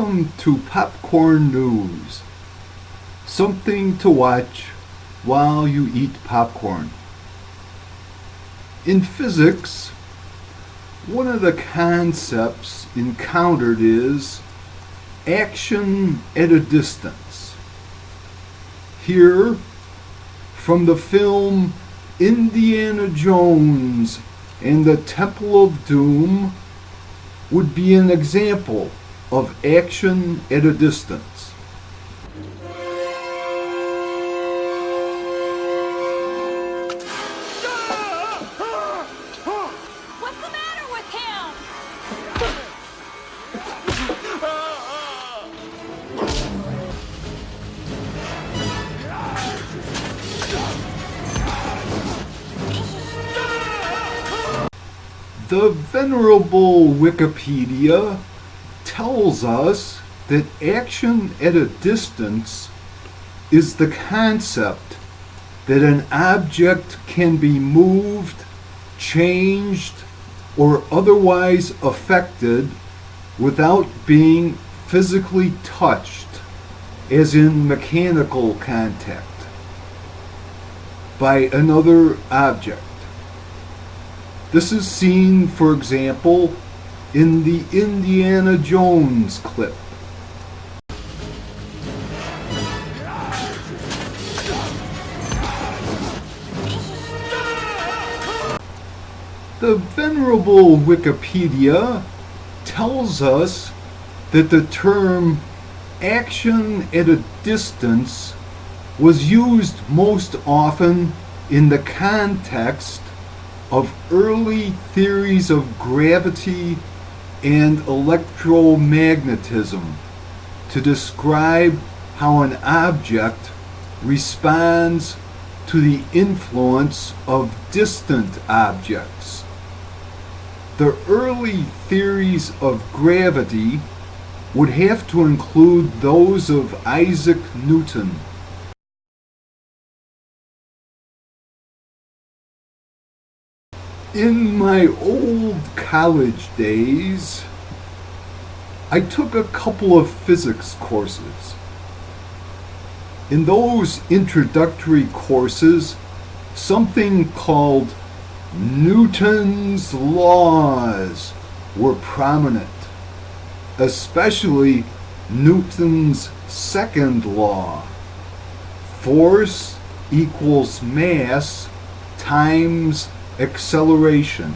Welcome to Popcorn News, something to watch while you eat popcorn. In physics, one of the concepts encountered is action at a distance. Here, from the film Indiana Jones and the Temple of Doom, would be an example of action at a distance. What's the matter with him? The venerable Wikipedia tells us that action at a distance is the concept that an object can be moved, changed, or otherwise affected without being physically touched, as in mechanical contact, by another object. This is seen, for example, in the Indiana Jones clip. The venerable Wikipedia tells us that the term action at a distance was used most often in the context of early theories of gravity and electromagnetism to describe how an object responds to the influence of distant objects. The early theories of gravity would have to include those of Isaac Newton. In my old college days, I took a couple of physics courses. In those introductory courses, something called Newton's laws were prominent, especially Newton's second law: force equals mass times acceleration.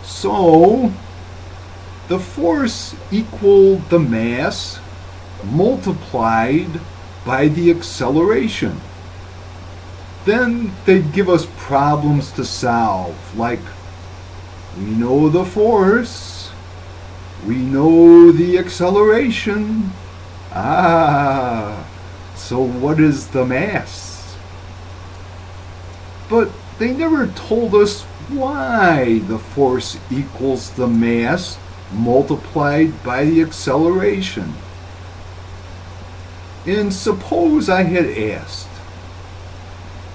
So, the force equaled the mass multiplied by the acceleration. Then they'd give us problems to solve, like, we know the force, we know the acceleration. So what is the mass? But they never told us why the force equals the mass multiplied by the acceleration. And suppose I had asked,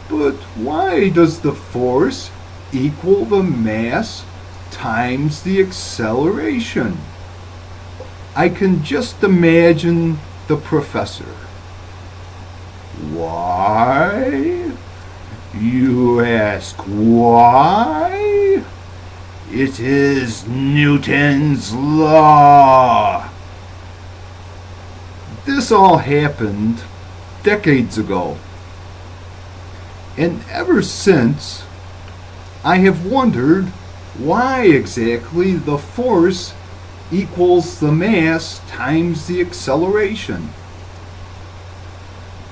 but why does the force equal the mass times the acceleration? I can just imagine the professor. Why? You ask why? It is Newton's law. This all happened decades ago. And ever since, I have wondered why exactly the force equals the mass times the acceleration.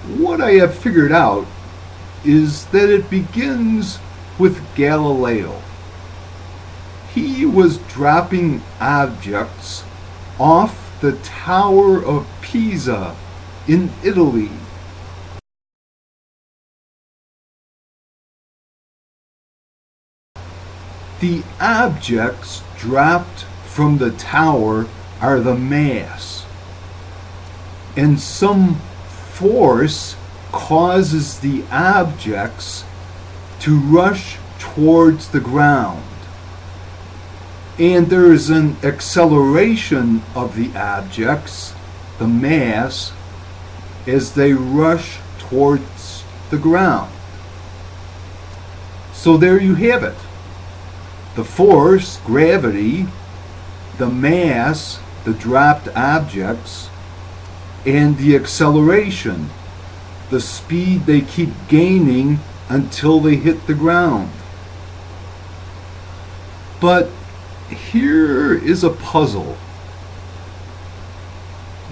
What I have figured out is that it begins with Galileo. He was dropping objects off the Tower of Pisa in Italy. The objects dropped from the tower are the mass, and some force causes the objects to rush towards the ground. And there is an acceleration of the objects, the mass, as they rush towards the ground. So there you have it. The force, gravity, the mass, the dropped objects, and the acceleration, the speed they keep gaining until they hit the ground. But here is a puzzle.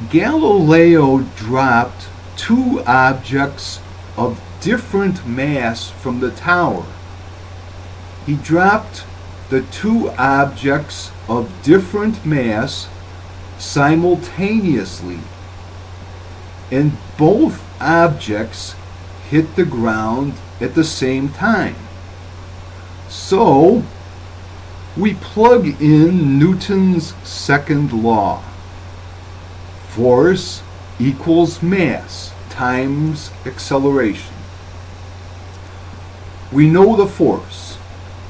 Galileo dropped two objects of different mass from the tower. He dropped the two objects of different mass simultaneously, and both objects hit the ground at the same time. So we plug in Newton's second law. Force equals mass times acceleration. We know the force.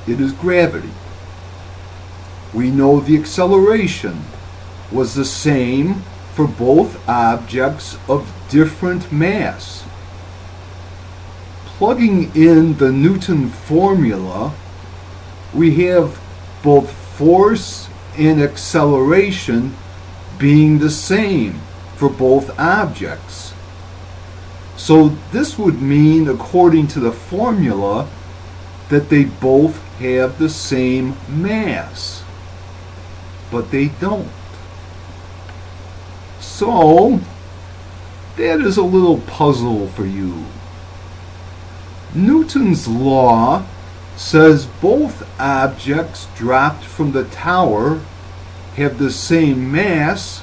It is gravity. We know the acceleration was the same for both objects of different mass. Plugging in the Newton formula, we have both force and acceleration being the same for both objects. So this would mean, according to the formula, that they both have the same mass. But they don't. So that is a little puzzle for you. Newton's law says both objects dropped from the tower have the same mass,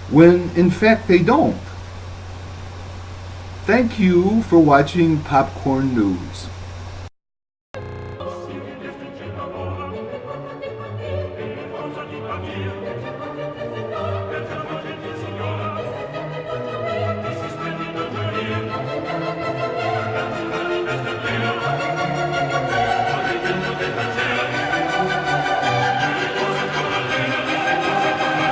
when in fact they don't. Thank you for watching Popcorn News. Di